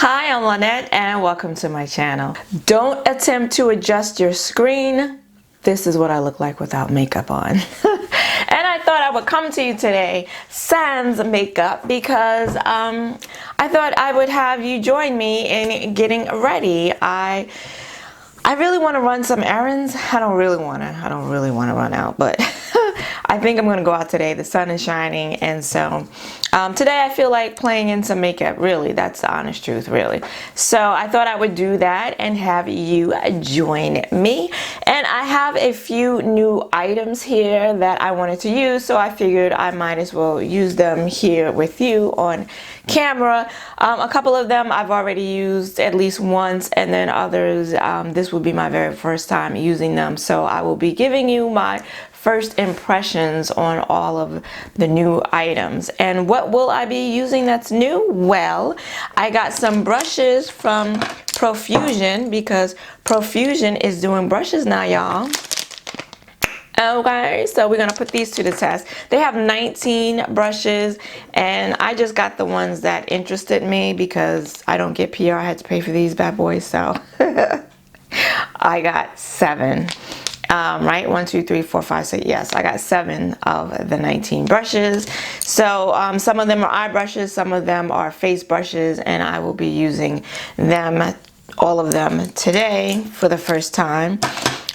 Hi, I'm Lynette and welcome to my channel. Don't attempt to adjust your screen. This is what I look like without makeup on. And I thought I would come to you today sans makeup because I thought I would have you join me in getting ready. I really want to run some errands. I don't really want to run out, but I think I'm gonna go out today. The sun is shining, and so today I feel like playing in some makeup. Really, that's the honest truth, really. So I thought I would do that and have you join me. And I have a few new items here that I wanted to use, so I figured I might as well use them here with you on camera. A couple of them I've already used at least once, and then others this will be my very first time using them, so I will be giving you my first impressions on all of the new items. And what will I be using that's new? Well, I got some brushes from Profusion because Profusion is doing brushes now, y'all. Okay, so we're gonna put these to the test. They have 19 brushes, and I just got the ones that interested me because I don't get PR. I had to pay for these bad boys, so I got 7. Right, 1, 2, 3, 4, 5, 6. Yes, I got 7 of the 19 brushes. So some of them are eye brushes, some of them are face brushes, and I will be using them, all of them, today for the first time.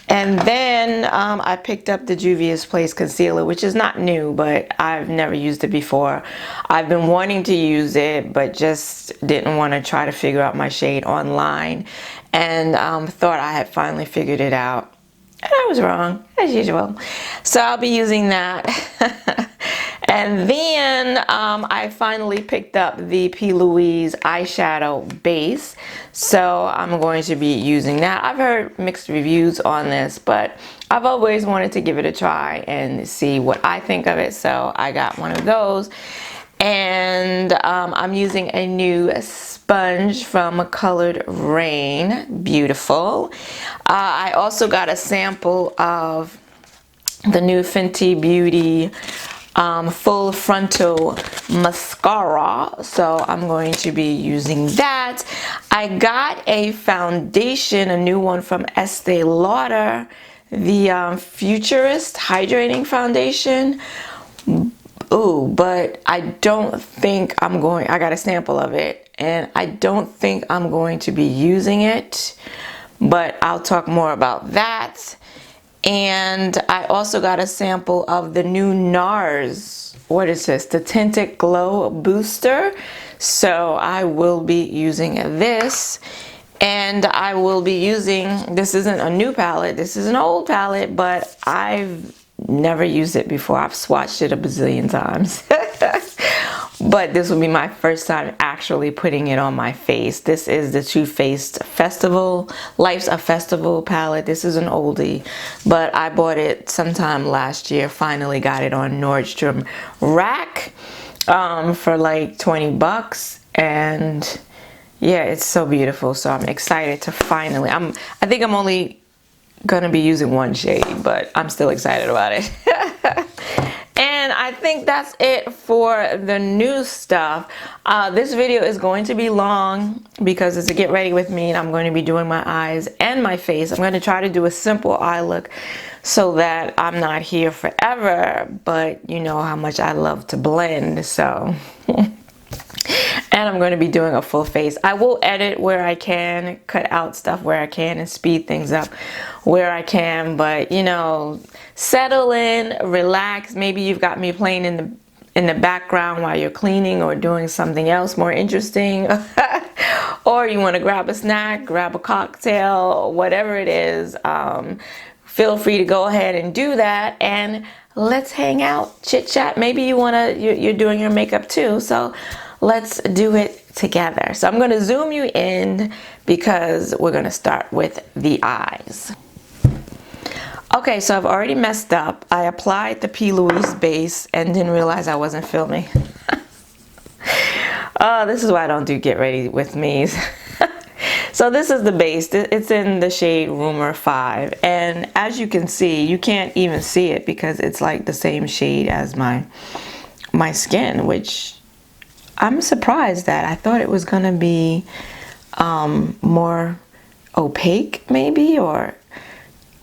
And then I picked up the Juvia's Place Concealer, which is not new, but I've never used it before. I've been wanting to use it, but just didn't want to try to figure out my shade online, and thought I had finally figured it out. And I was wrong, as usual. So I'll be using that. And then I finally picked up the P. Louise eyeshadow base. So I'm going to be using that. I've heard mixed reviews on this, but I've always wanted to give it a try and see what I think of it. So I got one of those. And I'm using a new sponge from Colored Raine. Beautiful. I also got a sample of the new Fenty Beauty full frontal mascara, so I'm going to be using that. I got a foundation, a new one from Estee Lauder, the Futurist hydrating foundation. Ooh, but I don't think I'm going, I got a sample of it, and I don't think I'm going to be using it, but I'll talk more about that. And I also got a sample of the new NARS, what is this? The Tinted Glow Booster. So I will be using this. And I will be using, this isn't a new palette, this is an old palette, but I've never used it before. I've swatched it a bazillion times. But this will be my first time actually putting it on my face. This is the Too Faced Festival, Life's a Festival palette. This is an oldie, but I bought it sometime last year. Finally got it on Nordstrom Rack for like 20 bucks. And yeah, it's so beautiful. So I'm excited to finally, I think I'm only gonna be using one shade, but I'm still excited about it. And I think that's it for the new stuff. This video is going to be long because it's a get ready with me, and I'm going to be doing my eyes and my face. I'm going to try to do a simple eye look so that I'm not here forever, but you know how much I love to blend, so. And I'm going to be doing a full face. I will edit where I can, cut out stuff where I can, and speed things up where I can. But you know, settle in, relax. Maybe you've got me playing in the background while you're cleaning or doing something else more interesting. Or you want to grab a snack, grab a cocktail, whatever it is. Feel free to go ahead and do that, and let's hang out, chit chat. Maybe you're doing your makeup too, so let's do it together. So I'm going to zoom you in because we're going to start with the eyes. Okay, so I've already messed up. I applied the P. Louise base and didn't realize I wasn't filming. Oh, this is why I don't do get ready with me. So this is the base. It's in the shade Rumour 5, and as you can see, you can't even see it because it's like the same shade as my skin, which I'm surprised that. I thought it was gonna be more opaque maybe, or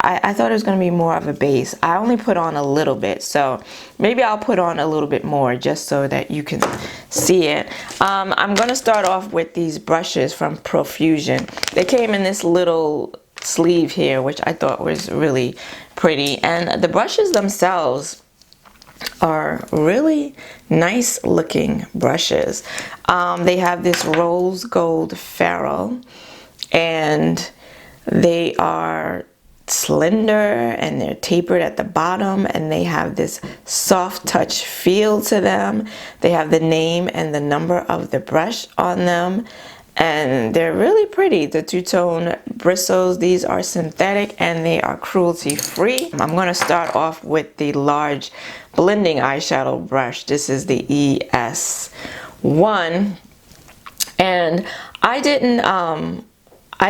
I thought it was going to be more of a base. I only put on a little bit, so maybe I'll put on a little bit more just so that you can see it. I'm going to start off with these brushes from Profusion. They came in this little sleeve here, which I thought was really pretty, and the brushes themselves are really nice looking brushes. They have this rose gold ferrule, and they are slender and they're tapered at the bottom, and they have this soft touch feel to them. They have the name and the number of the brush on them, and they're really pretty. The two-tone bristles, these are synthetic and they are cruelty free. I'm going to start off with the large blending eyeshadow brush. This is the ES1, and I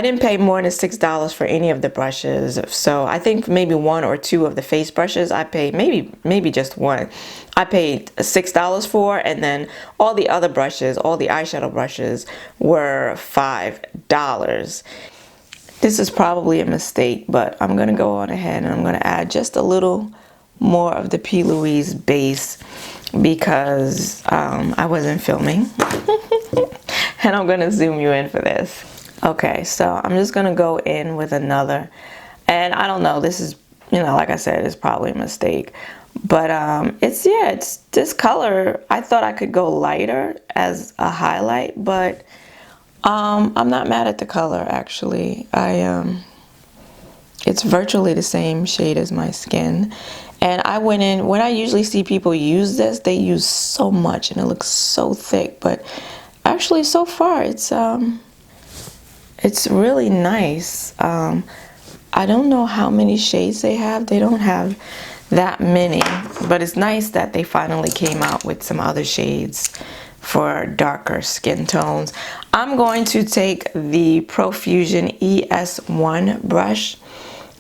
didn't pay more than $6 for any of the brushes. So I think maybe one or two of the face brushes I paid, maybe just one, I paid $6 for, and then all the other brushes, all the eyeshadow brushes, were $5. This is probably a mistake, but I'm gonna go on ahead and I'm gonna add just a little more of the P. Louise base because I wasn't filming. And I'm gonna zoom you in for this. Okay, so I'm just gonna go in with another, and I don't know, this is, you know, like I said, it's probably a mistake, but it's this color. I thought I could go lighter as a highlight, but I'm not mad at the color actually. It's virtually the same shade as my skin, and I went in, when I usually see people use this, they use so much and it looks so thick, but actually so far it's really nice. I don't know how many shades they have. They don't have that many, but it's nice that they finally came out with some other shades for darker skin tones. I'm going to take the Profusion ES1 brush.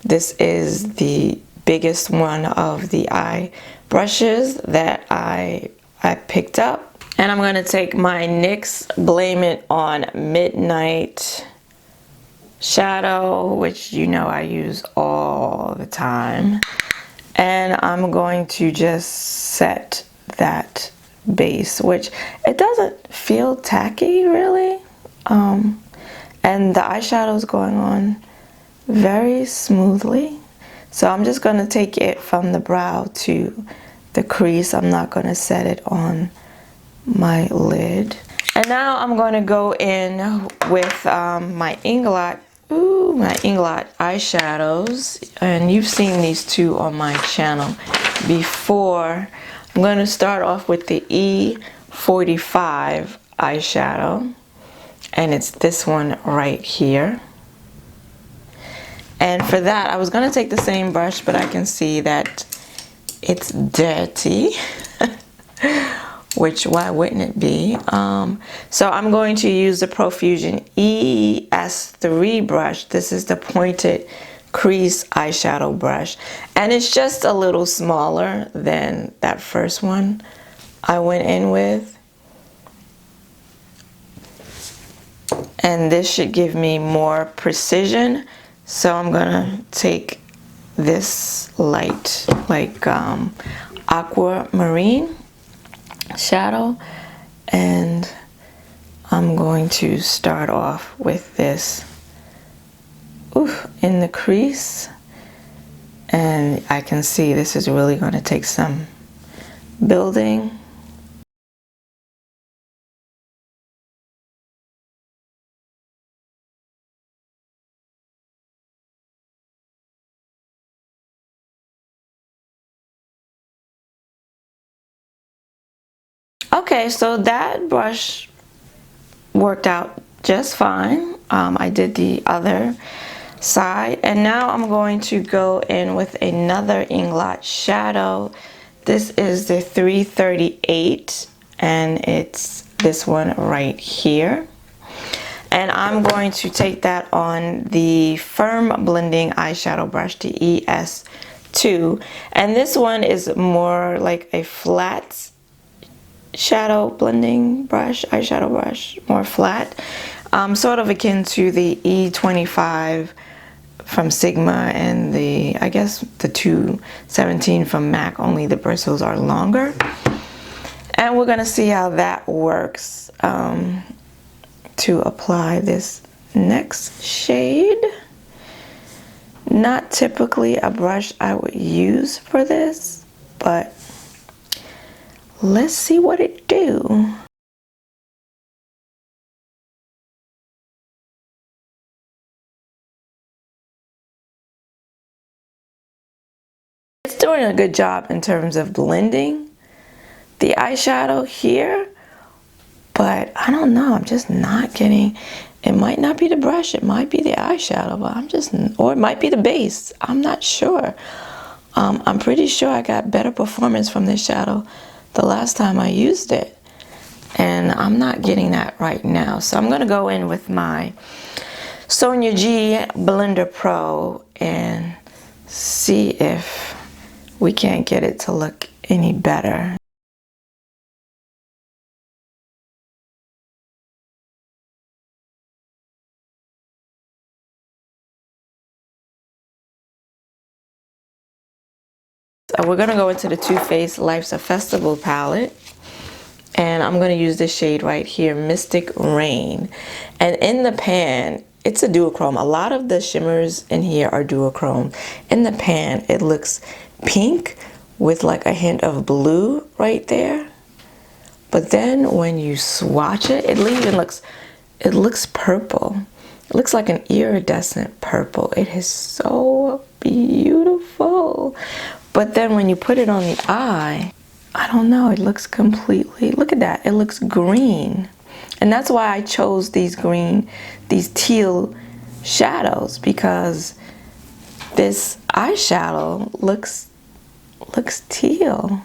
This is the biggest one of the eye brushes that I picked up. And I'm going to take my NYX Blame It on Midnight shadow, which you know I use all the time, and I'm going to just set that base, which it doesn't feel tacky really, and the eyeshadow is going on very smoothly, so I'm just going to take it from the brow to the crease. I'm not going to set it on my lid. And now I'm going to go in with my Inglot eyeshadows, and you've seen these two on my channel before. I'm going to start off with the E45 eyeshadow, and it's this one right here. And for that, I was going to take the same brush, but I can see that it's dirty. Which, why wouldn't it be? So I'm going to use the Profusion ES3 brush. This is the pointed crease eyeshadow brush, and it's just a little smaller than that first one I went in with, and this should give me more precision. So I'm gonna take this light, like aquamarine shadow, and I'm going to start off with this in the crease, and I can see this is really going to take some building. Okay, so that brush worked out just fine. I did the other side, and now I'm going to go in with another Inglot shadow. This is the 338, and it's this one right here. And I'm going to take that on the Firm Blending eyeshadow brush, the ES2, and this one is more like a flat shadow blending brush, eyeshadow brush, more flat. Sort of akin to the E25 from Sigma and the, I guess, the 217 from MAC, only the bristles are longer. And we're gonna see how that works to apply this next shade. Not typically a brush I would use for this, but let's see what it do. It's doing a good job in terms of blending the eyeshadow here, but I don't know, I'm just not getting, it might not be the brush, it might be the eyeshadow, but I'm just, or it might be the base, I'm not sure. I'm pretty sure I got better performance from this shadow the last time I used it, and I'm not getting that right now. So I'm gonna go in with my Sonia G Blender Pro and see if we can't get it to look any better. So we're gonna go into the Too Faced Life's a Festival palette, and I'm gonna use this shade right here, Mystic Rain. And in the pan, it's a duochrome. A lot of the shimmers in here are duochrome. In the pan, it looks pink with like a hint of blue right there. But then when you swatch it, it even looks, it looks purple. It looks like an iridescent purple. It is so beautiful. But then when you put it on the eye, I don't know, it looks completely, look at that, it looks green. And that's why I chose these green, these teal shadows, because this eyeshadow looks teal.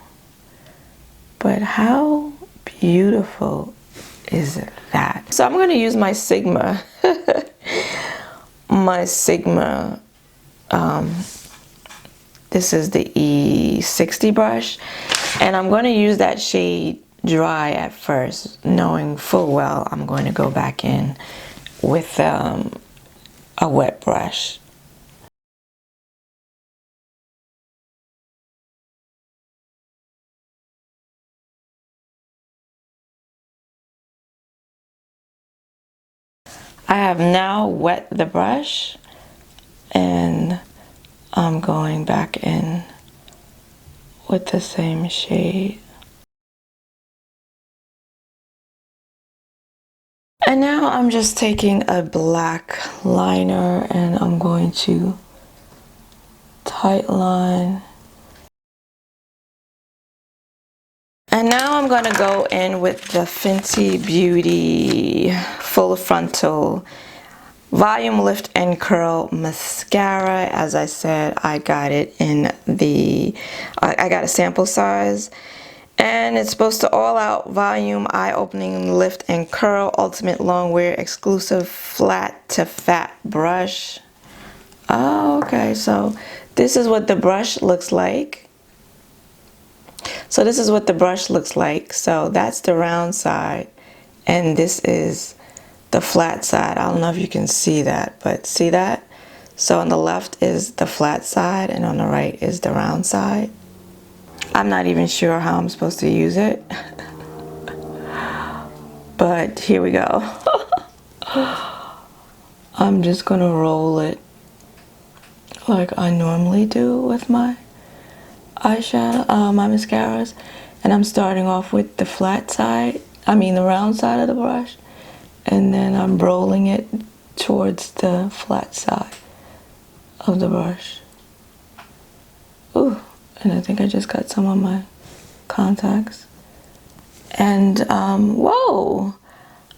But how beautiful is that? So I'm going to use my Sigma, this is the E60 brush, and I'm going to use that shade dry at first, knowing full well I'm going to go back in with a wet brush. I have now wet the brush, and I'm going back in with the same shade. And now I'm just taking a black liner and I'm going to tight line. And now I'm going to go in with the Fenty Beauty Full Frontal Volume Lift and Curl Mascara. As I said, I got it in the, I got a sample size. And it's supposed to all out volume, eye-opening lift and curl, ultimate long wear, exclusive flat to fat brush. Oh, okay, so this is what the brush looks like. So this is what the brush looks like. So that's the round side, and this is the flat side. I don't know if you can see that, but see that? So on the left is the flat side, and on the right is the round side. I'm not even sure how I'm supposed to use it, but here we go. I'm just gonna roll it like I normally do with my eyeshadow, my mascaras, and I'm starting off with the flat side, the round side of the brush, and then I'm rolling it towards the flat side of the brush. Ooh. And I think I just got some on my contacts. And whoa,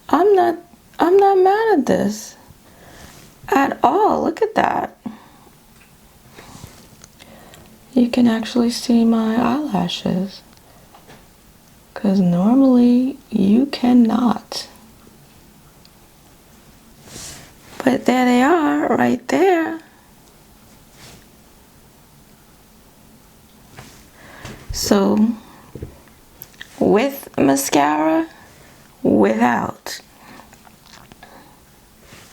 I'm not mad at this at all. Look at that. You can actually see my eyelashes, because normally you cannot. But there they are, right there. So, with mascara, without.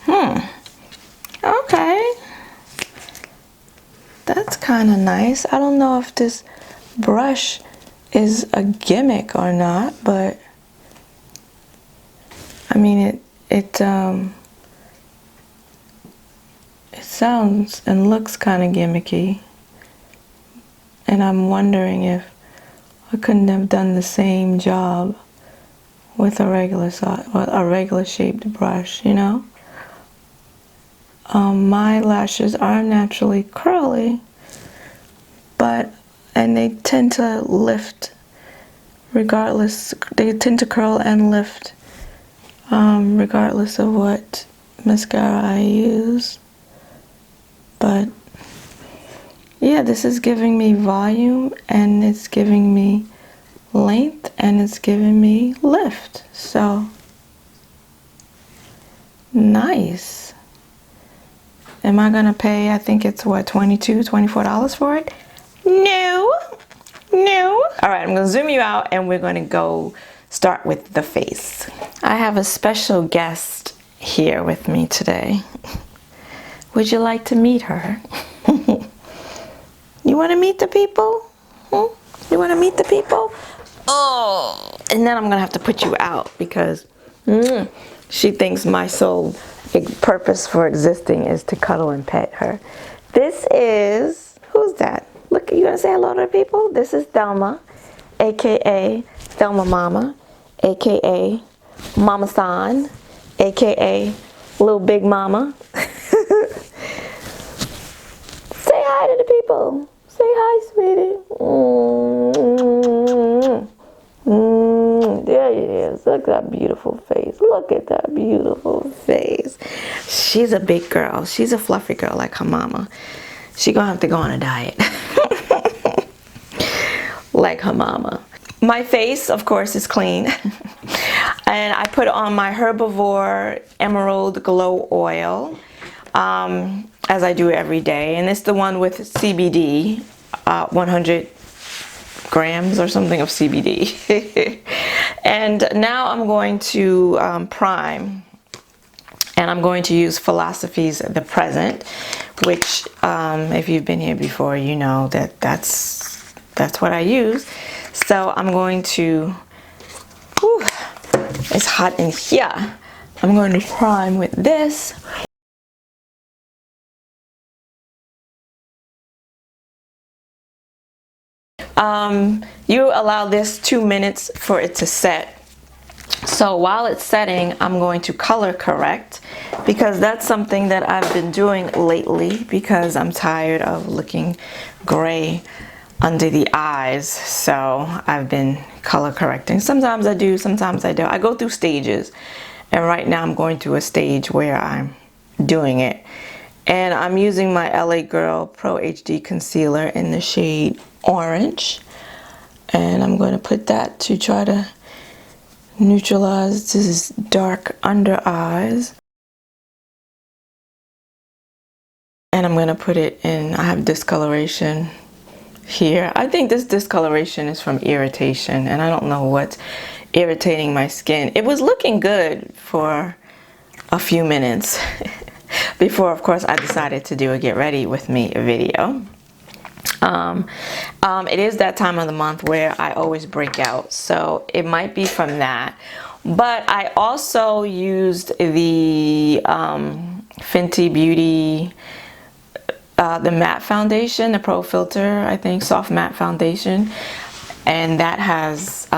Okay. That's kind of nice. I don't know if this brush is a gimmick or not, but I mean it sounds and looks kind of gimmicky. And I'm wondering if I couldn't have done the same job with a regular shaped brush, you know? My lashes are naturally curly, and they tend to lift regardless. They tend to curl and lift regardless of what mascara I use. But yeah, this is giving me volume, and it's giving me length, and it's giving me lift. So nice. Am I gonna pay, I think it's what, $22, $24 for it? No. All right, I'm gonna zoom you out and we're gonna go start with the face. I have a special guest here with me today. Would you like to meet her? You wanna meet the people? You wanna meet the people? Oh, and then I'm gonna have to put you out because she thinks my sole purpose for existing is to cuddle and pet her. This is, who's that? Look, you gonna say hello to the people? This is Thelma, aka Thelma Mama, aka Mama San, aka Little Big Mama. Say hi to the people. Say hi, sweetie. There it is. Look at that beautiful face. Look at that beautiful face. She's a big girl. She's a fluffy girl like her mama. She gonna have to go on a diet. Like her mama. My face, of course, is clean. And I put on my Herbivore Emerald Glow Oil, as I do every day. And it's the one with CBD, 100 grams or something of CBD. And now I'm going to prime, and I'm going to use Philosophy's The Present, which if you've been here before, you know that that's what I use. So I'm going to, whew, it's hot in here. I'm going to prime with this. You allow this 2 minutes for it to set. So while it's setting, I'm going to color correct, because that's something that I've been doing lately because I'm tired of looking gray under the eyes. So I've been color correcting. Sometimes I do, sometimes I don't. I go through stages, and right now I'm going through a stage where I'm doing it. And I'm using my LA Girl Pro HD Concealer in the shade Orange, and I'm going to put that to try to neutralize this dark under eyes. And I'm going to put it in, I have discoloration here. I think this discoloration is from irritation, and I don't know what's irritating my skin. It was looking good for a few minutes before, of course, I decided to do a get ready with me video. It is that time of the month where I always break out, so it might be from that. But I also used the Fenty Beauty, the matte foundation, the Pro Filter, I think, soft matte foundation, and that has,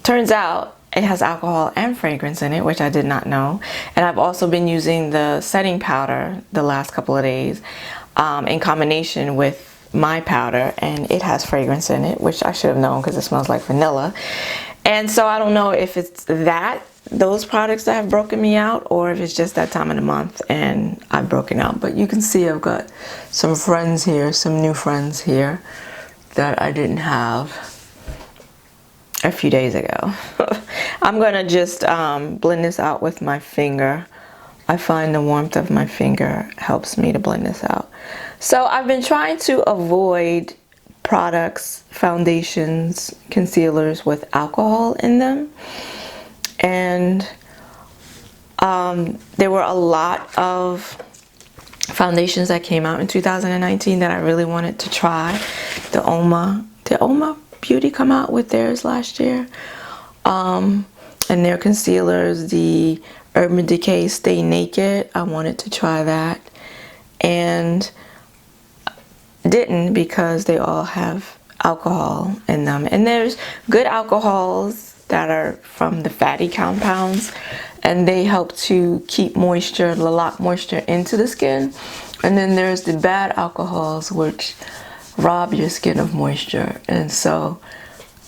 turns out it has alcohol and fragrance in it, which I did not know. And I've also been using the setting powder the last couple of days in combination with my powder, and it has fragrance in it, which I should have known because it smells like vanilla. And so I don't know if it's those products that have broken me out, or if it's just that time of the month and I've broken out. But you can see I've got some friends here, some new friends here that I didn't have a few days ago. I'm gonna just blend this out with my finger. I find the warmth of my finger helps me to blend this out. So I've been trying to avoid products, foundations, concealers with alcohol in them. And There were a lot of foundations that came out in 2019 that I really wanted to try. Did Oma Beauty come out with theirs last year? And their concealers, the Urban Decay Stay Naked, I wanted to try that. And didn't, because they all have alcohol in them. And there's good alcohols that are from the fatty compounds, and they help to keep moisture, lock moisture into the skin. And then there's the bad alcohols, which rob your skin of moisture. And so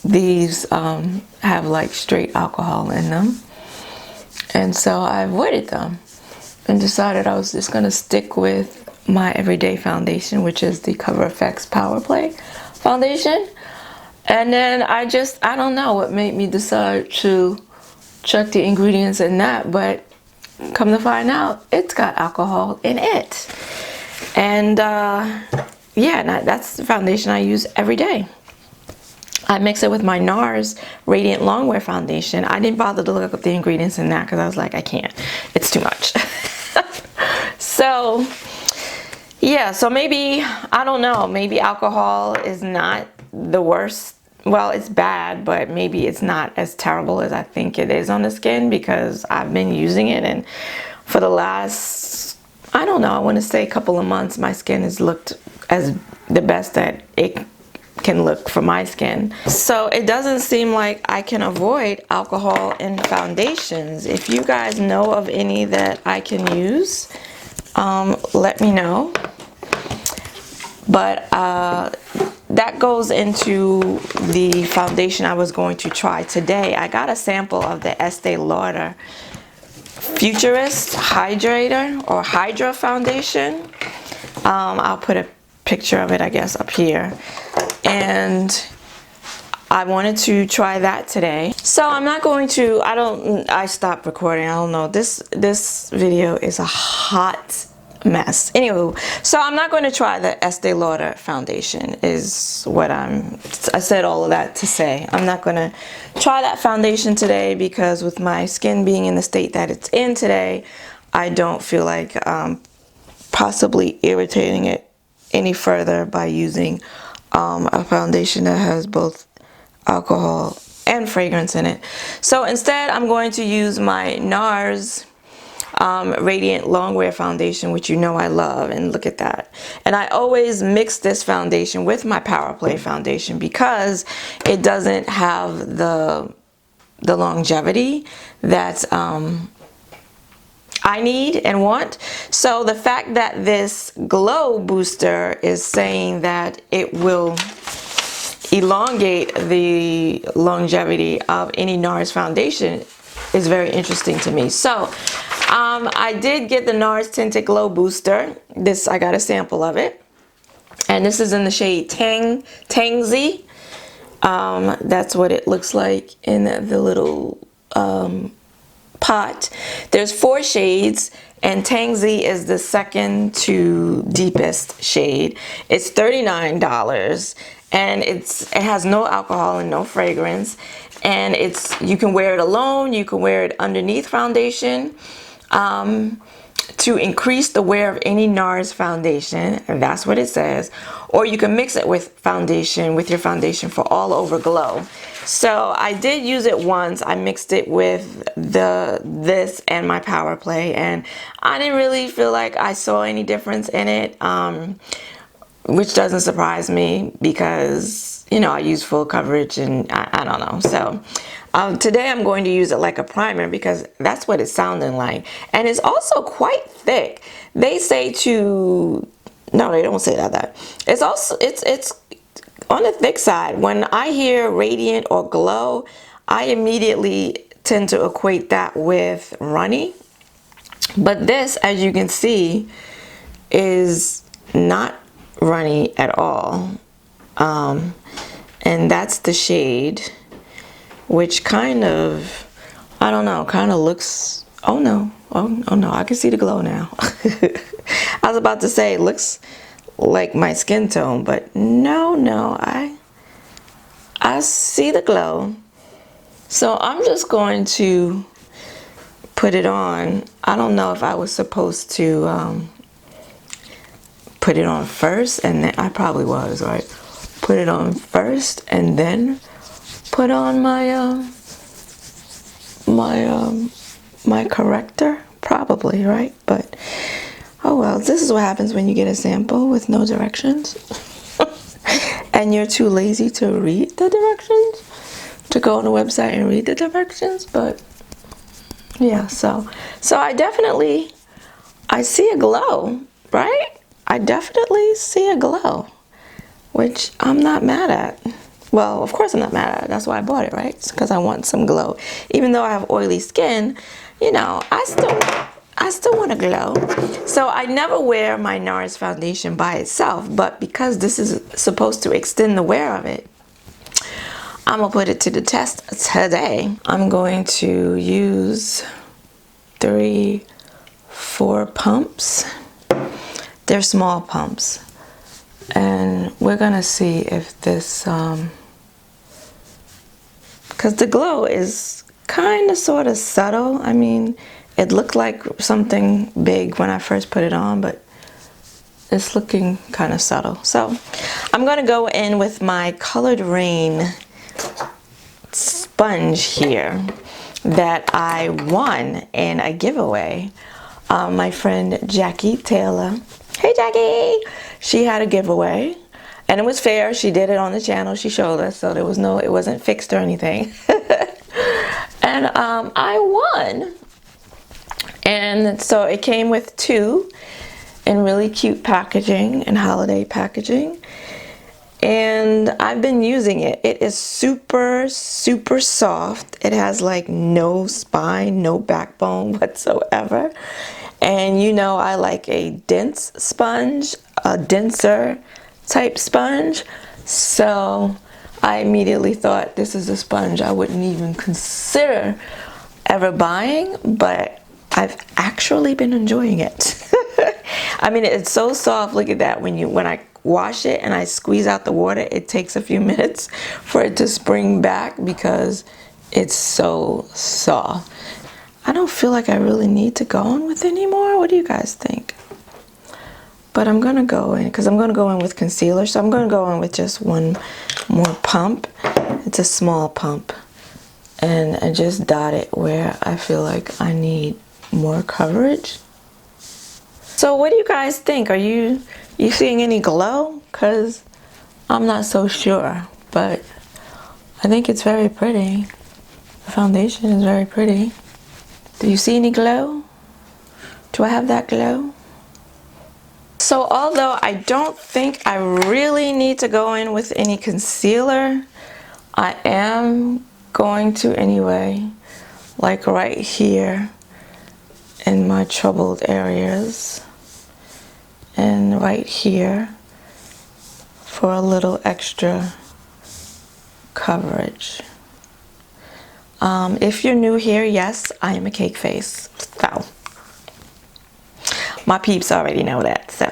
these have like straight alcohol in them. And so I avoided them and decided I was just gonna stick with my everyday foundation, which is the Cover FX Power Play foundation. And then I don't know what made me decide to check the ingredients in that, but come to find out, it's got alcohol in it. And yeah, that's the foundation I use every day. I mix it with my NARS Radiant Longwear foundation. I didn't bother to look up the ingredients in that because I was like, I can't, it's too much. So yeah, so maybe, I don't know, maybe alcohol is not the worst. Well, it's bad, but maybe it's not as terrible as I think it is on the skin, because I've been using it, and for the last, I don't know, I want to say a couple of months, my skin has looked as the best that it can look for my skin. So it doesn't seem like I can avoid alcohol in foundations. If you guys know of any that I can use, let me know. But that goes into the foundation I was going to try today. I got a sample of the Estee Lauder Futurist Hydrator or Hydra foundation. I'll put a picture of it, I guess, up here. And I wanted to try that today. So I'm not going to, I stopped recording, I don't know. This video is a hot mess. Anyway, so I'm not going to try the Estee Lauder foundation is what I said all of that to say. I'm not going to try that foundation today because with my skin being in the state that it's in today, I don't feel like possibly irritating it any further by using a foundation that has both alcohol and fragrance in it. So instead, I'm going to use my NARS Radiant Longwear foundation, which you know I love, and look at that. And I always mix this foundation with my Power Play foundation because it doesn't have the longevity that I need and want. So the fact that this glow booster is saying that it will elongate the longevity of any NARS foundation is very interesting to me. So I did get the NARS Tinted Glow Booster. This, I got a sample of it. And this is in the shade Tangsi. That's what it looks like in the little pot. There's 4 shades, and Tangsi is the second to deepest shade. It's $39, and it has no alcohol and no fragrance. And you can wear it alone, you can wear it underneath foundation to increase the wear of any NARS foundation, and that's what it says. Or you can mix it with your foundation for all over glow. So I did use it once. I mixed it with this and my Power Play, and I didn't really feel like I saw any difference in it, which doesn't surprise me because, you know, I use full coverage and I don't know. So today I'm going to use it like a primer because that's what it's sounding like. And it's also quite thick. They say no, they don't say that. It's also, it's on the thick side. When I hear radiant or glow, I immediately tend to equate that with runny. But this, as you can see, is not runny at all. And that's the shade, which kind of, I don't know, kind of looks, oh no, I can see the glow now. I was about to say it looks like my skin tone, but no, I see the glow. So I'm just going to put it on. I don't know if I was supposed to put it on first, and then I probably was, right? Put it on first and then put on my my corrector, probably, right? But oh well, this is what happens when you get a sample with no directions and you're too lazy to read the directions, to go on the website and read the directions. But yeah, so I see a glow, right? I definitely see a glow, which I'm not mad at. Well, of course I'm not mad at it. That's why I bought it, right? It's because I want some glow. Even though I have oily skin, you know, I still want to glow. So I never wear my NARS foundation by itself, but because this is supposed to extend the wear of it, I'm gonna put it to the test today. I'm going to use 3-4 pumps. They're small pumps, and we're gonna see if this because the glow is kind of sort of subtle. I mean, it looked like something big when I first put it on, but it's looking kind of subtle. So I'm gonna go in with my colored Raine sponge here that I won in a giveaway. My friend Jackie Taylor, hey Jackie, she had a giveaway and it was fair. She did it on the channel, she showed us, so there was no, it wasn't fixed or anything. And I won, and so it came with 2 in really cute packaging and holiday packaging, and I've been using it. It is super soft. It has like no spine, no backbone whatsoever. And you know, I like a dense sponge, a denser type sponge. So I immediately thought this is a sponge I wouldn't even consider ever buying, but I've actually been enjoying it. I mean, it's so soft. Look at that. When I wash it and I squeeze out the water, it takes a few minutes for it to spring back because it's so soft. I don't feel like I really need to go in with anymore. What do you guys think? But I'm gonna go in because I'm gonna go in with concealer. So I'm gonna go in with just one more pump. It's a small pump, and just dot it where I feel like I need more coverage. So what do you guys think? Are you seeing any glow? Because I'm not so sure, but I think it's very pretty. The foundation is very pretty. Do you see any glow? Do I have that glow? So although I don't think I really need to go in with any concealer, I am going to anyway, like right here in my troubled areas, and right here for a little extra coverage. If you're new here, yes, I am a cake face. So my peeps already know that, so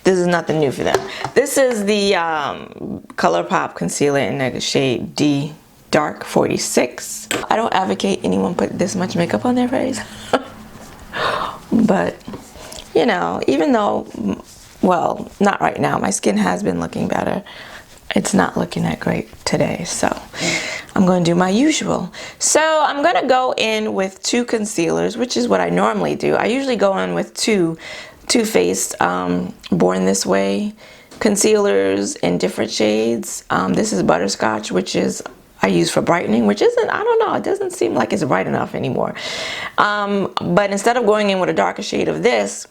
this is nothing new for them. This is the ColourPop concealer in the shade D Dark 46. I don't advocate anyone put this much makeup on their face. But, you know, even though, well, not right now, my skin has been looking better, it's not looking that great today, so I'm going to do my usual. So I'm going to go in with 2 concealers, which is what I normally do. I usually go in with 2 Too Faced Born This Way concealers in different shades. This is Butterscotch, which is I use for brightening, which isn't, I don't know, it doesn't seem like it's bright enough anymore. But instead of going in with a darker shade of this,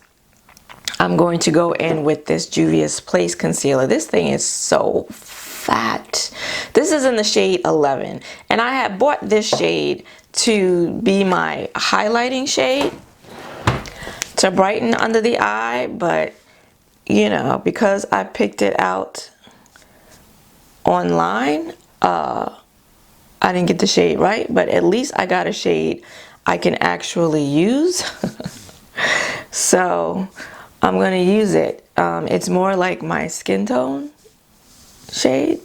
I'm going to go in with this Juvia's Place concealer. This thing is so fat. This is in the shade 11, and I had bought this shade to be my highlighting shade to brighten under the eye, but you know, because I picked it out online, I didn't get the shade right, but at least I got a shade I can actually use. So I'm going to use it. It's more like my skin tone shade,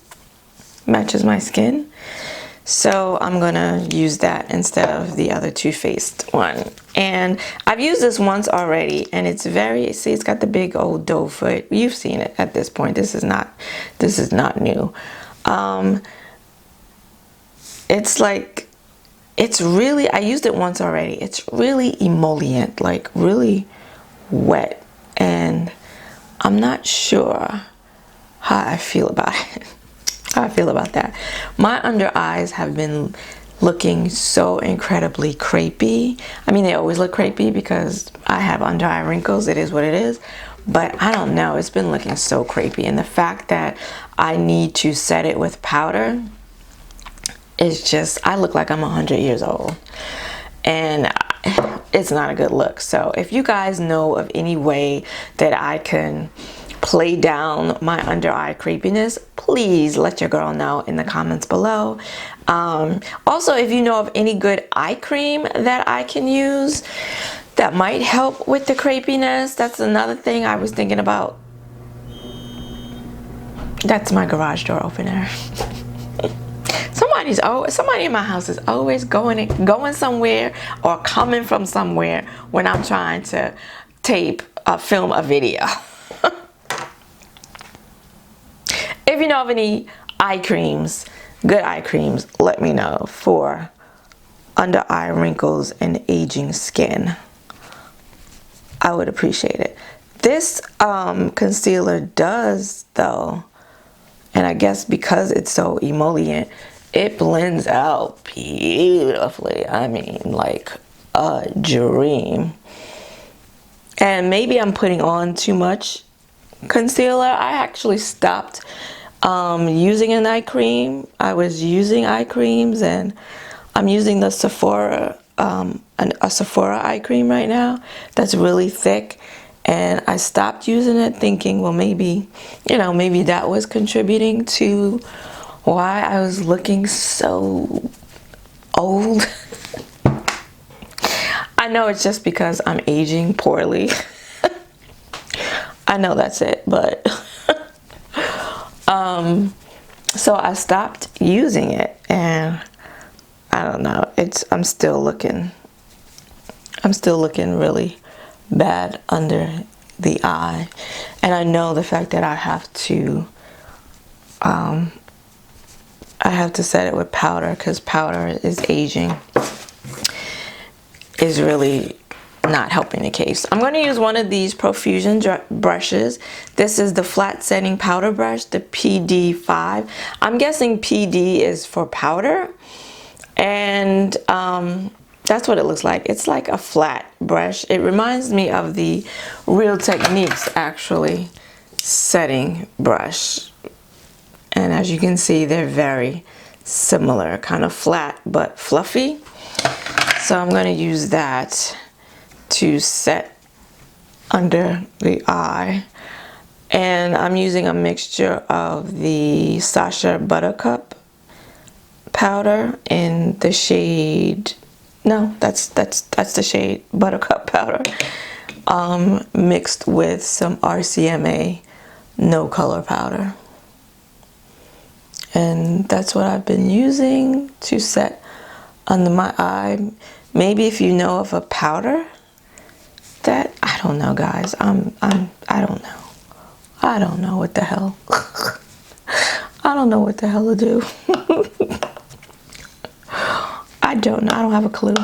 matches my skin. So I'm gonna use that instead of the other Too Faced one. And I've used this once already, and it's very, see, it's got the big old doe foot. You've seen it at this point. This is not new. It's like, it's really, I used it once already. It's really emollient, like really wet, and I'm not sure how I feel about it. How I feel about that. My under eyes have been looking so incredibly crepey. I mean, they always look crepey because I have under eye wrinkles. It is what it is. But I don't know, it's been looking so crepey. And the fact that I need to set it with powder, it's just, I look like I'm 100 years old. And it's not a good look. So if you guys know of any way that I can play down my under eye crepiness, please let your girl know in the comments below. Also, if you know of any good eye cream that I can use that might help with the crepiness, that's another thing I was thinking about. That's my garage door opener. Somebody in my house is always going somewhere or coming from somewhere when I'm trying to film a video. If you know of any eye creams, good eye creams, let me know for under eye wrinkles and aging skin. I would appreciate it. This concealer does though, and I guess because it's so emollient, it blends out beautifully. I mean, like a dream. And maybe I'm putting on too much concealer. I actually stopped using an eye cream. I was using eye creams, and I'm using the Sephora, a Sephora eye cream right now that's really thick. And I stopped using it thinking, well, maybe, you know, maybe that was contributing to why I was looking so old. I know it's just because I'm aging poorly. I know that's it, but so I stopped using it, and I don't know, I'm still looking really bad under the eye. And I know the fact that I have to set it with powder, because powder is aging, is really not helping the case. I'm going to use one of these Profusion brushes. This is the flat setting powder brush, the PD5. I'm guessing PD is for powder, and that's what it looks like. It's like a flat brush. It reminds me of the Real Techniques actually setting brush, and as you can see, they're very similar, kind of flat but fluffy. So I'm going to use that to set under the eye, and I'm using a mixture of the Sacha Buttercup powder in the shade, no, that's the shade Buttercup powder, mixed with some RCMA no color powder, and that's what I've been using to set under my eye. Maybe if you know of a powder that, I don't know, guys, I don't know what the hell. I don't know what the hell to do. I don't know. I don't have a clue.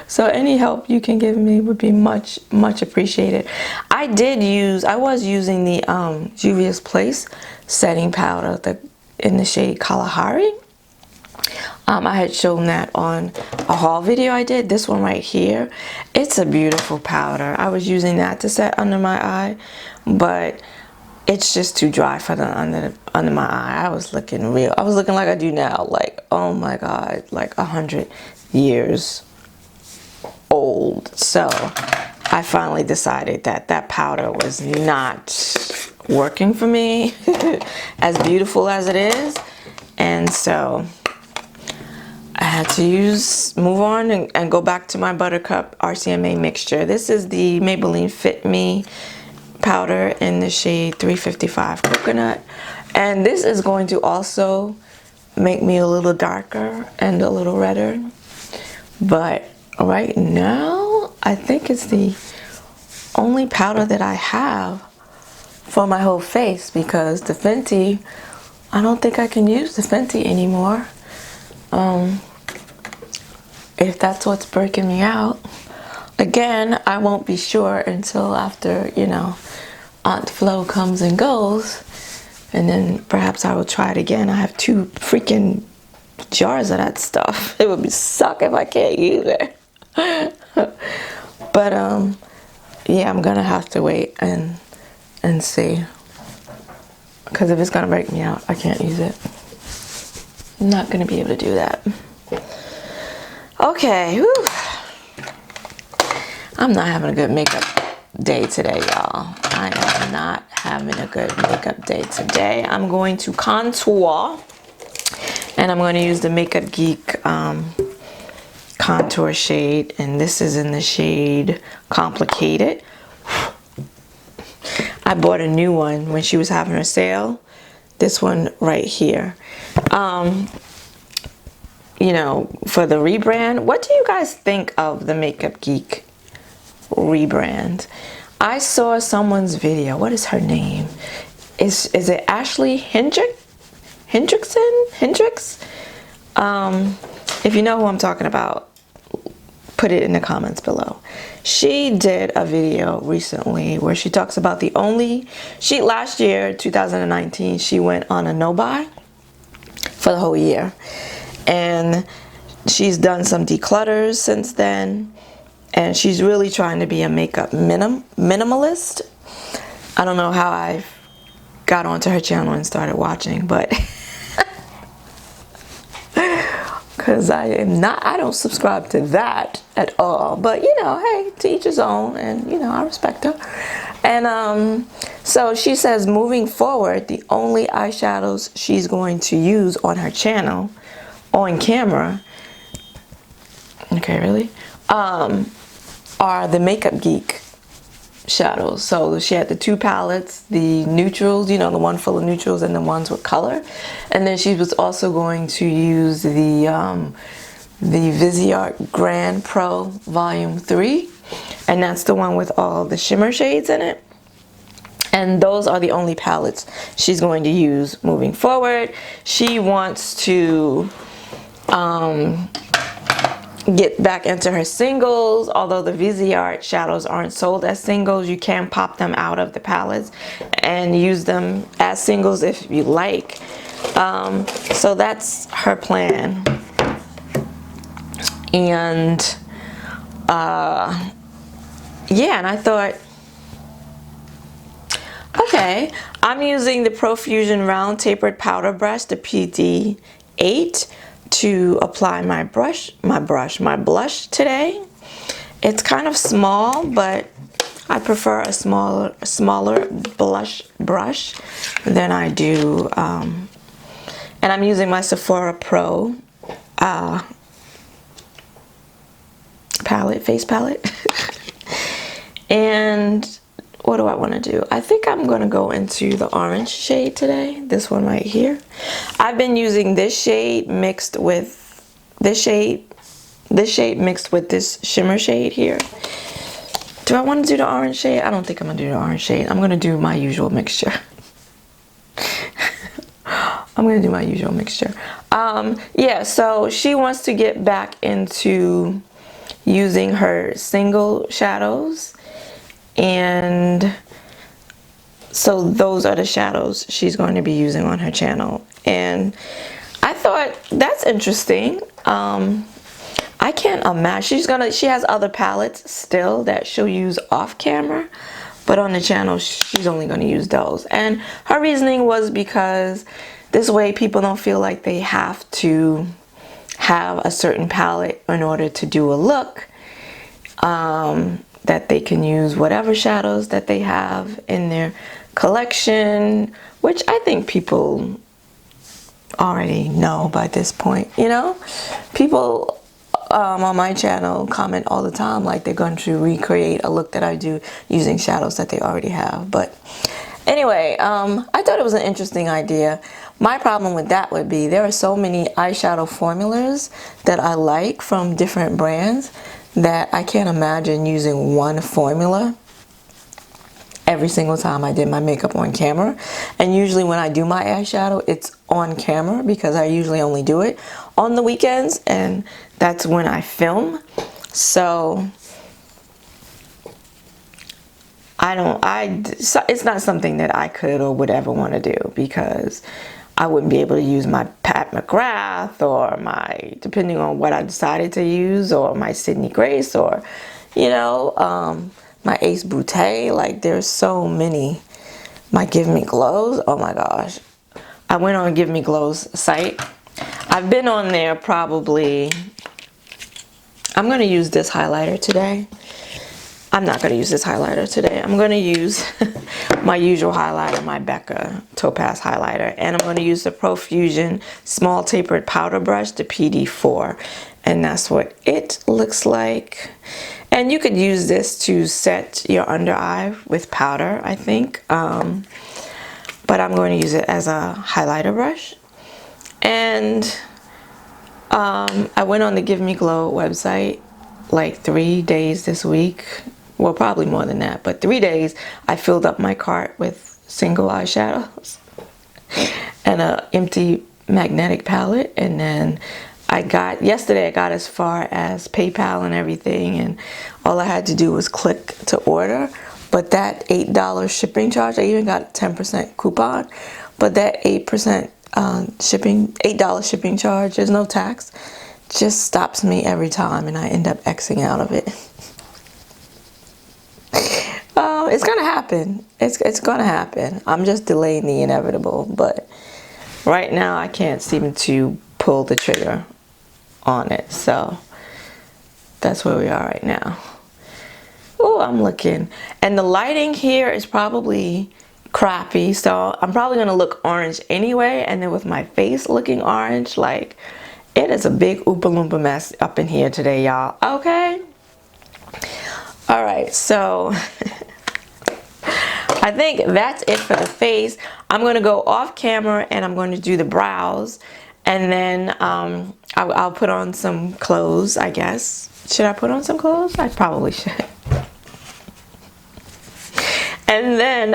So any help you can give me would be much appreciated. I was using the Juvia's Place setting powder in the shade Kalahari. I had shown that on a haul video I did. This one right here, it's a beautiful powder. I was using that to set under my eye, but it's just too dry for the under my eye. I was looking like I do now, like, oh my god, like 100 years old. So I finally decided that powder was not working for me as beautiful as it is, and so I had to move on and go back to my Buttercup RCMA mixture. This is the Maybelline Fit Me powder in the shade 355 Coconut. And this is going to also make me a little darker and a little redder. But right now, I think it's the only powder that I have for my whole face, because the Fenty, I don't think I can use the Fenty anymore. If that's what's breaking me out. Again, I won't be sure until after, you know, Aunt Flo comes and goes, and then perhaps I will try it again. I have 2 freaking jars of that stuff. It would be suck if I can't use it. But yeah, I'm gonna have to wait and see, because if it's gonna break me out, I can't use it. I'm not gonna be able to do that. Okay, whew. I'm not having a good makeup day today, y'all. I am not having a good makeup day today. I'm going to contour, and I'm going to use the Makeup Geek contour shade, and this is in the shade Complicated. I bought a new one when she was having her sale. This one right here. You know, for the rebrand. What do you guys think of the Makeup Geek rebrand? I saw someone's video. What is her name? Is it Ashley Hendricks? If you know who I'm talking about, put it in the comments below. She did a video recently where she talks about last year, 2019, she went on a no-buy for the whole year. And she's done some declutters since then. And she's really trying to be a makeup minimalist. I don't know how I got onto her channel and started watching, but because I don't subscribe to that at all. But you know, hey, to each his own, and you know, I respect her. And so she says, moving forward, the only eyeshadows she's going to use on her channel, on camera, okay, really, are the Makeup Geek shadows. So she had the 2 palettes, the neutrals, you know, the one full of neutrals and the ones with color. And then she was also going to use the Viseart Grand Pro Volume 3. And that's the one with all the shimmer shades in it. And those are the only palettes she's going to use moving forward. She wants to get back into her singles. Although the Viseart shadows aren't sold as singles, you can pop them out of the palettes and use them as singles if you like. So that's her plan. And yeah, and I thought, okay, I'm using the Profusion Round Tapered Powder Brush, the PD8, to apply my blush today. It's kind of small, but I prefer a smaller blush brush than I do, and I'm using my Sephora Pro face palette. And what do I want to do? I think I'm going to go into the orange shade today. This one right here. I've been using this shade mixed with this shade mixed with this shimmer shade here. Do I want to do the orange shade? I don't think I'm going to do the orange shade. I'm going to do my usual mixture. I'm going to do my usual mixture. Yeah, so she wants to get back into using her single shadows. And so those are the shadows she's going to be using on her channel. And I thought that's interesting. I can't imagine. She has other palettes still that she'll use off camera, but on the channel she's only going to use those. And her reasoning was because this way people don't feel like they have to have a certain palette in order to do a look. That they can use whatever shadows that they have in their collection, which I think people already know by this point. You know, people on my channel comment all the time like they're going to recreate a look that I do using shadows that they already have. But Anyway, I thought it was an interesting idea. My problem with that would be there are so many eyeshadow formulas that I like from different brands that I can't imagine using one formula every single time I did my makeup on camera. And usually when I do my eyeshadow, it's on camera because I usually only do it on the weekends, and that's when I film. So it's not something that I could or would ever want to do, because I wouldn't be able to use my Pat McGrath or my, depending on what I decided to use, or my Sydney Grace, or, you know, my Ace Brute. Like, there's so many. My Give Me Glows, oh my gosh. I went on Give Me Glow's site. I've been on there probably, I'm going to use this highlighter today. I'm not going to use this highlighter today. I'm going to use my usual highlighter, my Becca Topaz highlighter. And I'm going to use the Profusion Small Tapered Powder Brush, the PD4. And that's what it looks like. And you could use this to set your under eye with powder, I think. But I'm going to use it as a highlighter brush. And I went on the Give Me Glow website like 3 days this week. Well, probably more than that, but 3 days I filled up my cart with single eyeshadows and an empty magnetic palette. And then yesterday I got as far as PayPal and everything, and all I had to do was click to order. But that $8 shipping charge, I even got a 10% coupon, but that 8% $8 shipping charge, there's no tax, just stops me every time, and I end up Xing out of it. It's gonna happen. It's gonna happen. I'm just delaying the inevitable, but right now I can't seem to pull the trigger on it. So that's where we are right now. Oh, I'm looking, and the lighting here is probably crappy, so I'm probably gonna look orange anyway. And then with my face looking orange, like, it is a big Oompa Loompa mess up in here today, y'all. Okay. All right, so I think that's it for the face. I'm going to go off camera and I'm going to do the brows, and then I'll put on some clothes, I guess. Should I put on some clothes? I probably should. And then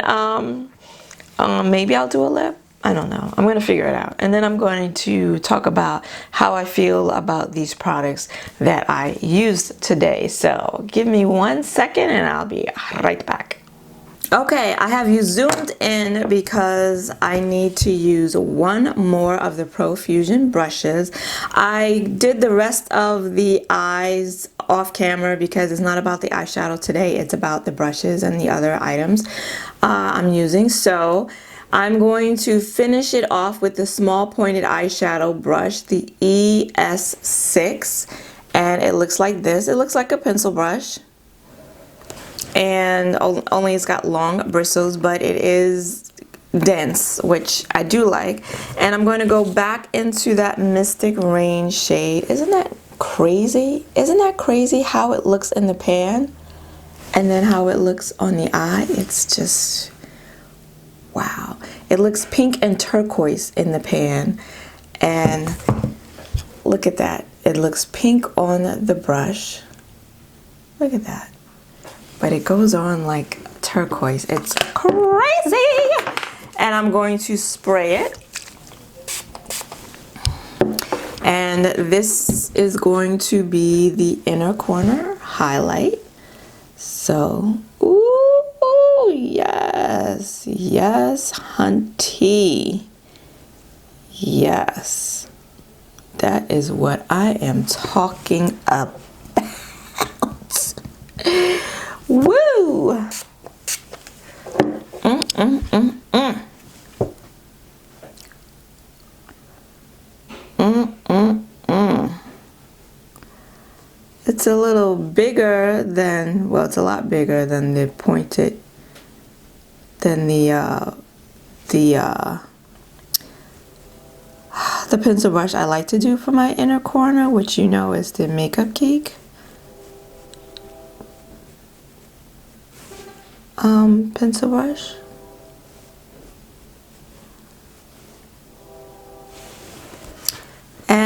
maybe I'll do a lip. I don't know. I'm going to figure it out. And then I'm going to talk about how I feel about these products that I used today. So give me 1 second and I'll be right back. Okay, I have you zoomed in because I need to use one more of the Profusion brushes. I did the rest of the eyes off camera because it's not about the eyeshadow today. It's about the brushes and the other items I'm using. So I'm going to finish it off with the small pointed eyeshadow brush, the ES6, and it looks like this. It looks like a pencil brush, and only it's got long bristles, but it is dense, which I do like. And I'm going to go back into that Mystic Raine shade. Isn't that crazy? Isn't that crazy how it looks in the pan and then how it looks on the eye? It's just wow. It looks pink and turquoise in the pan, and look at that. It looks pink on the brush. Look at that. But it goes on like turquoise. It's crazy. And I'm going to spray it. And this is going to be the inner corner highlight. So, ooh, yes, yes, hunty. Yes, that is what I am talking about. Woo! It's a little bigger than, well, it's a lot bigger than the pointed, than the pencil brush I like to do for my inner corner, which you know is the Makeup Geek pencil brush.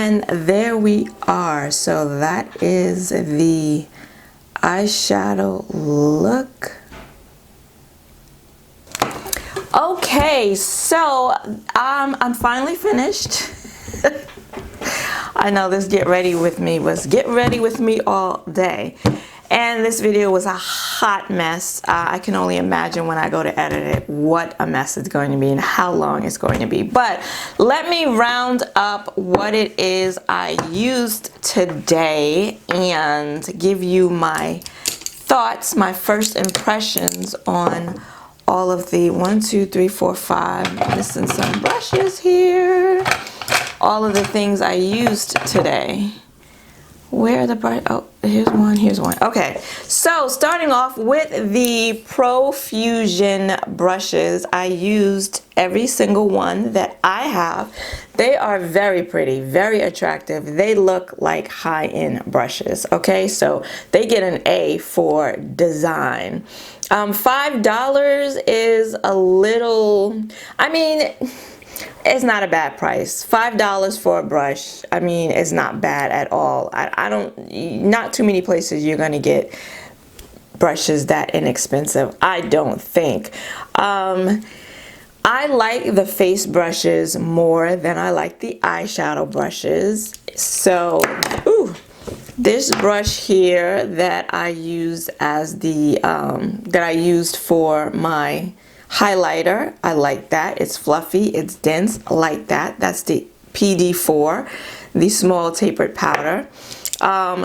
And there we are. So that is the eyeshadow look. Okay, so I'm finally finished. I know this get ready with me was get ready with me all day. And this video was a hot mess. I can only imagine when I go to edit it what a mess it's going to be and how long it's going to be. But let me round up what it is I used today and give you my thoughts, my first impressions on all of the 1, 2, 3, 4, 5, missing some brushes here. All of the things I used today. Where are the brush? Oh, here's one, here's one. Okay, so starting off with the Profusion brushes, I used every single one that I have. They are very pretty, very attractive. They look like high-end brushes, okay? So they get an A for design. $5 is a little, I mean, it's not a bad price. $5 for a brush, I mean, it's not bad at all. Not too many places you're gonna get brushes that inexpensive, I don't think. I like the face brushes more than I like the eyeshadow brushes. So, ooh, this brush here that I use as the, that I used for my highlighter, I like that. It's fluffy, it's dense, I like that. That's the PD4, the small tapered powder.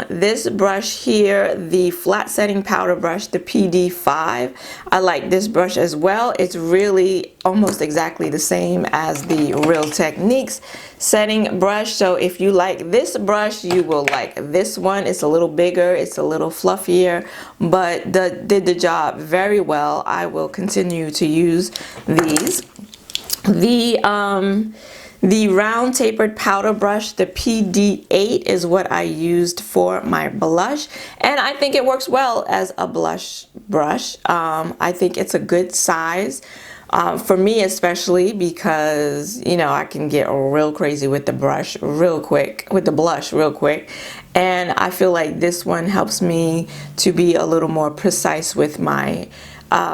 This brush here, the flat setting powder brush, the PD5, I like this brush as well. It's really almost exactly the same as the Real Techniques setting brush. So if you like this brush, you will like this one. It's a little bigger, it's a little fluffier, but did the job very well. I will continue to use these. The round tapered powder brush, the PD8, is what I used for my blush, and I think it works well as a blush brush. I think it's a good size for me, especially because, you know, I can get real crazy with the brush real quick, with the blush real quick, and I feel like this one helps me to be a little more precise with my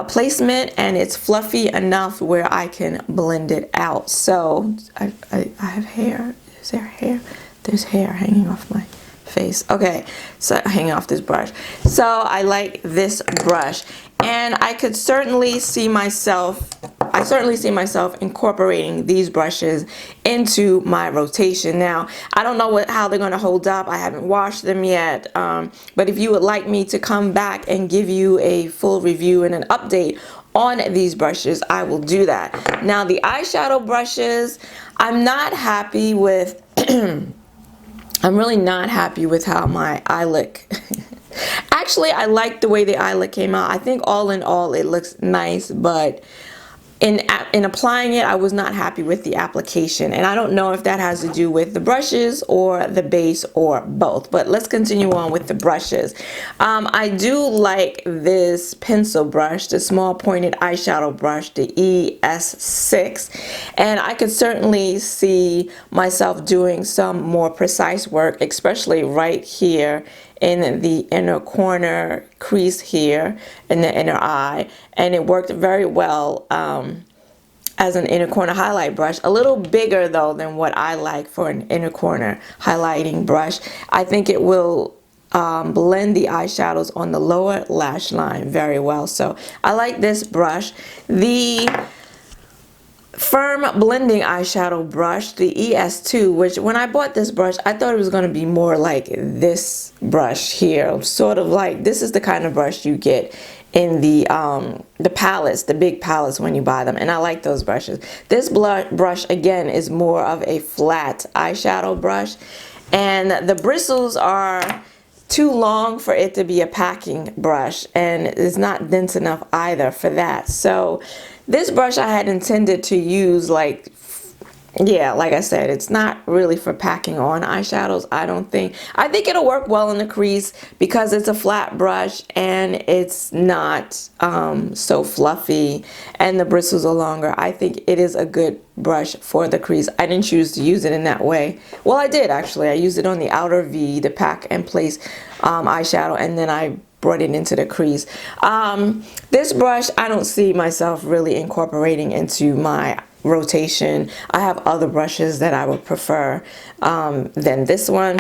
placement, and it's fluffy enough where I can blend it out. So I have hair. Is there hair? There's hair hanging off my face. Okay, so hanging off this brush. So I like this brush, and I could certainly see myself, incorporating these brushes into my rotation. Now, I don't know how they're going to hold up. I haven't washed them yet, but if you would like me to come back and give you a full review and an update on these brushes, I will do that. Now, the eyeshadow brushes, I'm not happy with I'm really not happy with how my eye look. Actually, I like the way the eye look came out. I think all in all, it looks nice, but in applying it, I was not happy with the application, and I don't know if that has to do with the brushes or the base or both. But let's continue on with the brushes. I do like this pencil brush, the small pointed eyeshadow brush, the ES6, and I could certainly see myself doing some more precise work, especially right here in the inner corner crease here in the inner eye, and it worked very well as an inner corner highlight brush. A little bigger though than what I like for an inner corner highlighting brush. I think it will blend the eyeshadows on the lower lash line very well. So I like this brush. The firm blending eyeshadow brush, the ES2, which when I bought this brush, I thought it was going to be more like this brush here, sort of like this is the kind of brush you get in the palettes, the big palettes when you buy them, and I like those brushes. This brush again is more of a flat eyeshadow brush, and the bristles are too long for it to be a packing brush, and it's not dense enough either for that. So this brush I had intended to use like yeah, like I said, it's not really for packing on eyeshadows. I think it'll work well in the crease because it's a flat brush and it's not so fluffy and the bristles are longer. I think it is a good brush for the crease. I didn't choose to use it in that way. Well, I did actually. I used it on the outer V to pack and place eyeshadow, and then I brought it into the crease. This brush, I don't see myself really incorporating into my rotation. I have other brushes that I would prefer than this one.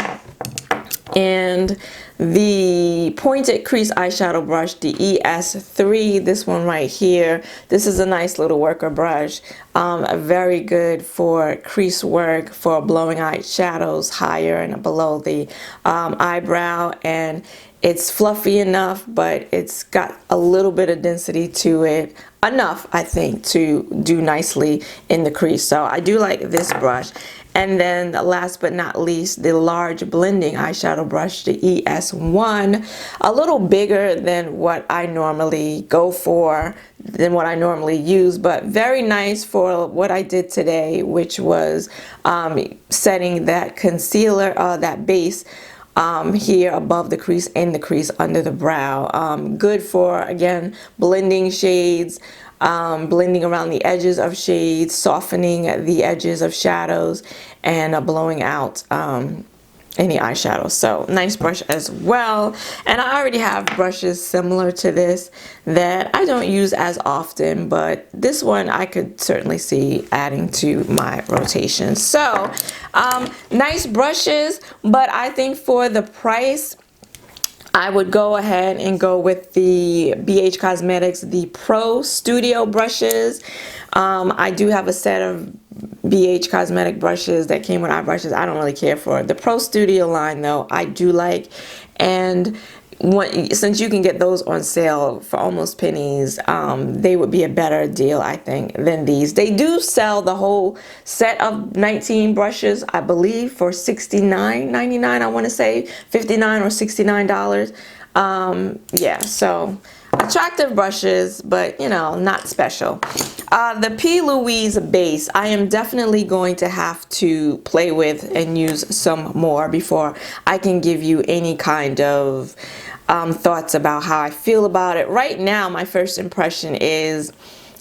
And the pointed crease eyeshadow brush, the ES3, this one right here, this is a nice little worker brush. Very good for crease work, for blowing eyeshadows higher and below the eyebrow, and it's fluffy enough, but it's got a little bit of density to it, enough I think to do nicely in the crease. So I do like this brush. And then last but not least, the large blending eyeshadow brush, the ES1, a little bigger than what I normally go for, than what I normally use, but very nice for what I did today, which was setting that concealer, that base here above the crease, in the crease under the brow. Good for, again, blending shades, blending around the edges of shades, softening the edges of shadows, and blowing out any eyeshadow. So nice brush as well. And I already have brushes similar to this that I don't use as often, but this one I could certainly see adding to my rotation. So nice brushes, but I think for the price, I would go ahead and go with the BH Cosmetics, the Pro Studio brushes. I do have a set of BH Cosmetic brushes that came with eye brushes. I don't really care for the Pro Studio line though. I do like, and since you can get those on sale for almost pennies, they would be a better deal, I think, than these. They do sell the whole set of 19 brushes, I believe, for $69.99. I want to say $59 or $69. Yeah, so attractive brushes, but you know, not special. The P. Louise base, I am definitely going to have to play with and use some more before I can give you any kind of thoughts about how I feel about it. Right now, my first impression is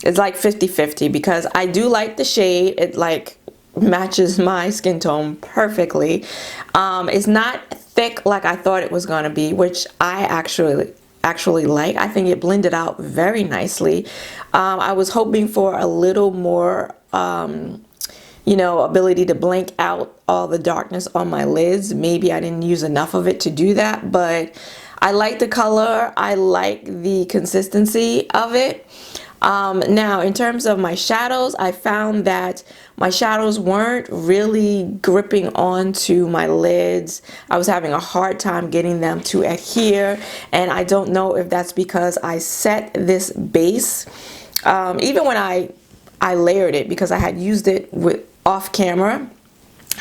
like 50-50 because I do like the shade. It like matches my skin tone perfectly. It's not thick like I thought it was going to be, which I actually like. I think it blended out very nicely. I was hoping for a little more you know, ability to blank out all the darkness on my lids. Maybe I didn't use enough of it to do that, but I like the color. I like the consistency of it. Now, in terms of my shadows, I found that my shadows weren't really gripping onto my lids. I was having a hard time getting them to adhere, and I don't know if that's because I set this base, even when I layered it, because I had used it off camera.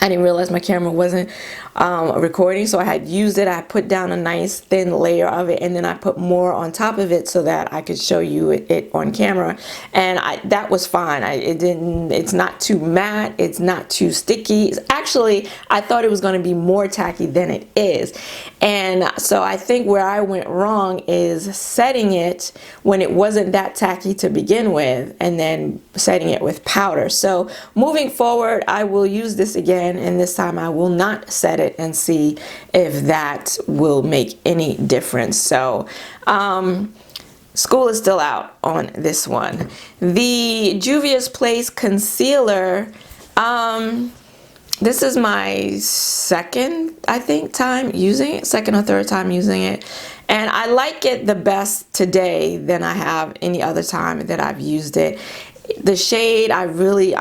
I didn't realize my camera wasn't recording, so I had used it. I put down a nice thin layer of it, and then I put more on top of it so that I could show you it on camera, and that was fine. It's not too matte, it's not too sticky. Actually, I thought it was going to be more tacky than it is, and so I think where I went wrong is setting it when it wasn't that tacky to begin with, and then setting it with powder. So moving forward, I will use this again, and this time I will not set it and see if that will make any difference. So school is still out on this one. The Juvia's Place concealer, this is my second, I think, time using it, second or third time using it, and I like it the best today than I have any other time that I've used it. The shade, I really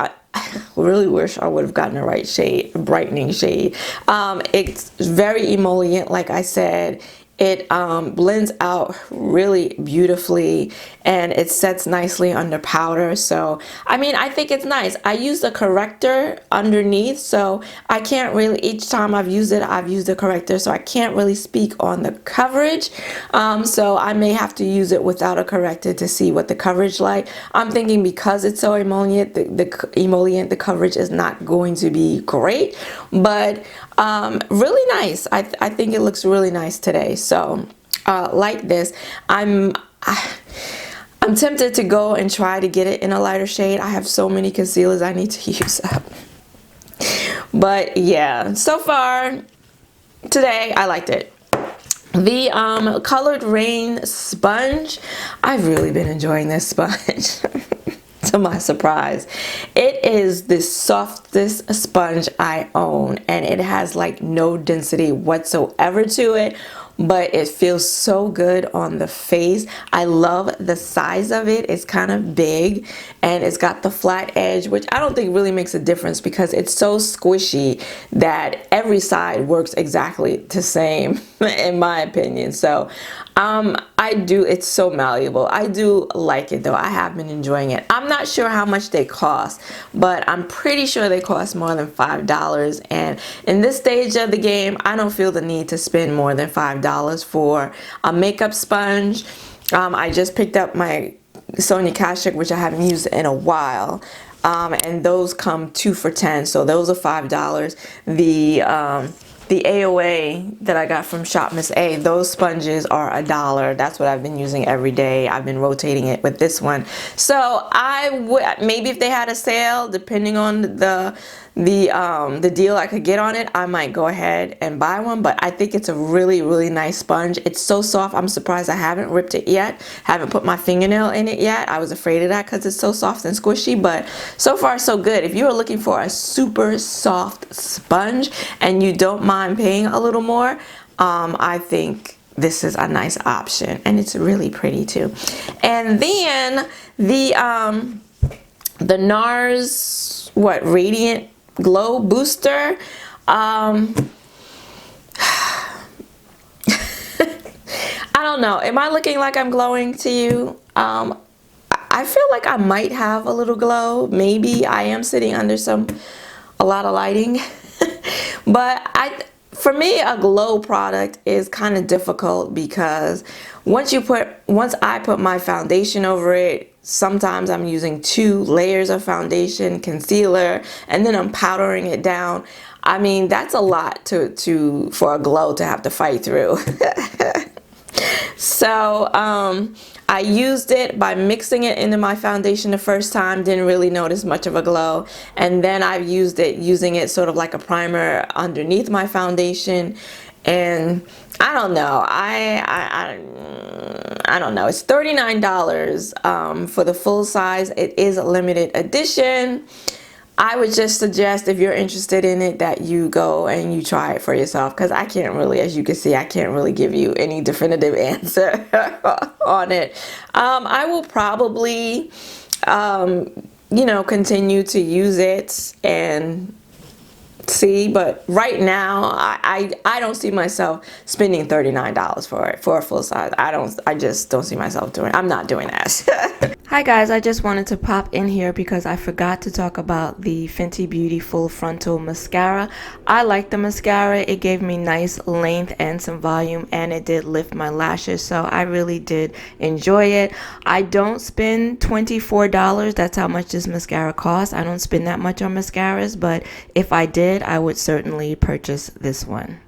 wish I would have gotten the right shade, brightening shade. It's very emollient, like I said. It blends out really beautifully, and it sets nicely under powder. So I mean, I think it's nice. I used a corrector underneath, so I can't really, each time I've used it, I've used a corrector, so I can't really speak on the coverage. So I may have to use it without a corrector to see what the coverage like. I'm thinking because it's so emollient, the coverage is not going to be great, but really nice. I think it looks really nice today. So like this, I'm tempted to go and try to get it in a lighter shade. I have so many concealers I need to use up. But yeah, so far today I liked it. The colored Raine sponge, I've really been enjoying this sponge. To my surprise, it is the softest sponge I own, and it has like no density whatsoever to it, but it feels so good on the face. I love the size of it. It's kind of big, and it's got the flat edge, which I don't think really makes a difference because it's so squishy that every side works exactly the same in my opinion. So it's so malleable. I do like it though. I have been enjoying it. I'm not sure how much they cost, but I'm pretty sure they cost more than $5. And in this stage of the game, I don't feel the need to spend more than $5 for a makeup sponge. I just picked up my Sonia Kashuk, which I haven't used in a while. And those come 2 for $10, so those are $5. The AOA that I got from Shop Miss A, those sponges are $1. That's what I've been using every day. I've been rotating it with this one. So I would, maybe if they had a sale, depending on the deal I could get on it, I might go ahead and buy one. But I think it's a really, really nice sponge. It's so soft. I'm surprised I haven't ripped it yet. Haven't put my fingernail in it yet. I was afraid of that because it's so soft and squishy, but so far so good. If you are looking for a super soft sponge and you don't mind paying a little more, I think this is a nice option, and it's really pretty too. And then the NARS Radiant Glow Booster. I don't know. Am I looking like I'm glowing to you? I feel like I might have a little glow. Maybe I am sitting under a lot of lighting. But for me, a glow product is kind of difficult because once I put my foundation over it, sometimes I'm using 2 layers of foundation, concealer, and then I'm powdering it down. I mean, that's a lot for a glow to have to fight through. So I used it by mixing it into my foundation the first time, didn't really notice much of a glow, and then I've used it using it sort of like a primer underneath my foundation, and I don't know, I don't know. It's $39 for the full size. It is a limited edition. I would just suggest, if you're interested in it, that you go and you try it for yourself, because I can't really, as you can see, I can't really give you any definitive answer on it. I will probably, you know, continue to use it and see, but right now I don't see myself spending $39 for it for a full size. I just don't see myself doing it. I'm not doing that. Hi guys, I just wanted to pop in here because I forgot to talk about the Fenty Beauty Full Frontal Mascara. I like the mascara. It gave me nice length and some volume, and it did lift my lashes, so I really did enjoy it. I don't spend $24. That's how much this mascara costs. I don't spend that much on mascaras, but if I did, I would certainly purchase this one.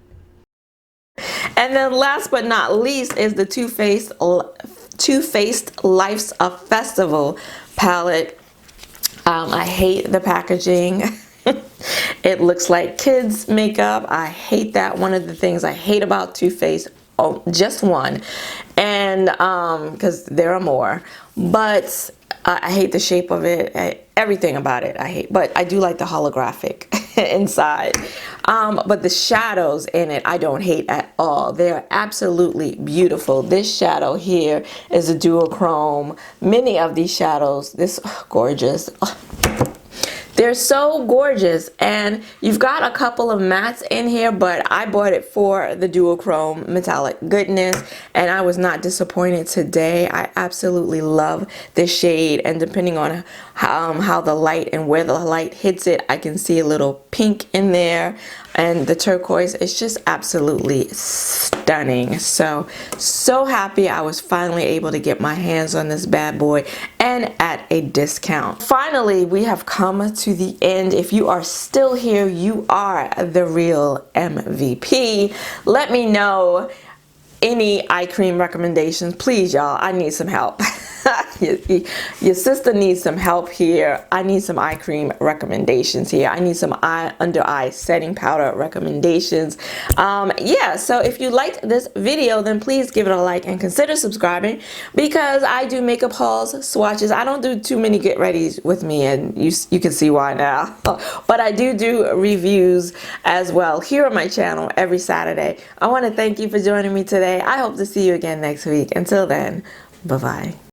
And then last but not least is the Too Faced Life's a Festival palette. I hate the packaging. It looks like kids makeup. I hate that. One of the things I hate about Too Faced, oh, just one, and because there are more, but I hate the shape of it. Everything about it I hate, but I do like the holographic inside. But the shadows in it I don't hate at all. They're absolutely beautiful. This shadow here is a dual chrome. Many of these shadows, this gorgeous. They're so gorgeous, and you've got a couple of mattes in here, but I bought it for the duochrome metallic goodness, and I was not disappointed today. I absolutely love this shade, and depending on how the light and where the light hits it, I can see a little pink in there, and the turquoise is just absolutely stunning. So happy I was finally able to get my hands on this bad boy, and at a discount. Finally, we have come to the end. If you are still here, you are the real MVP. Let me know any eye cream recommendations, please, y'all. I need some help. Your sister needs some help here. I need some eye cream recommendations here. I need some under eye setting powder recommendations. Yeah, so if you liked this video, then please give it a like and consider subscribing, because I do makeup hauls, swatches. I don't do too many get readies with me, and you can see why now. But I do reviews as well here on my channel every Saturday. I want to thank you for joining me today. I hope to see you again next week. Until then, bye-bye.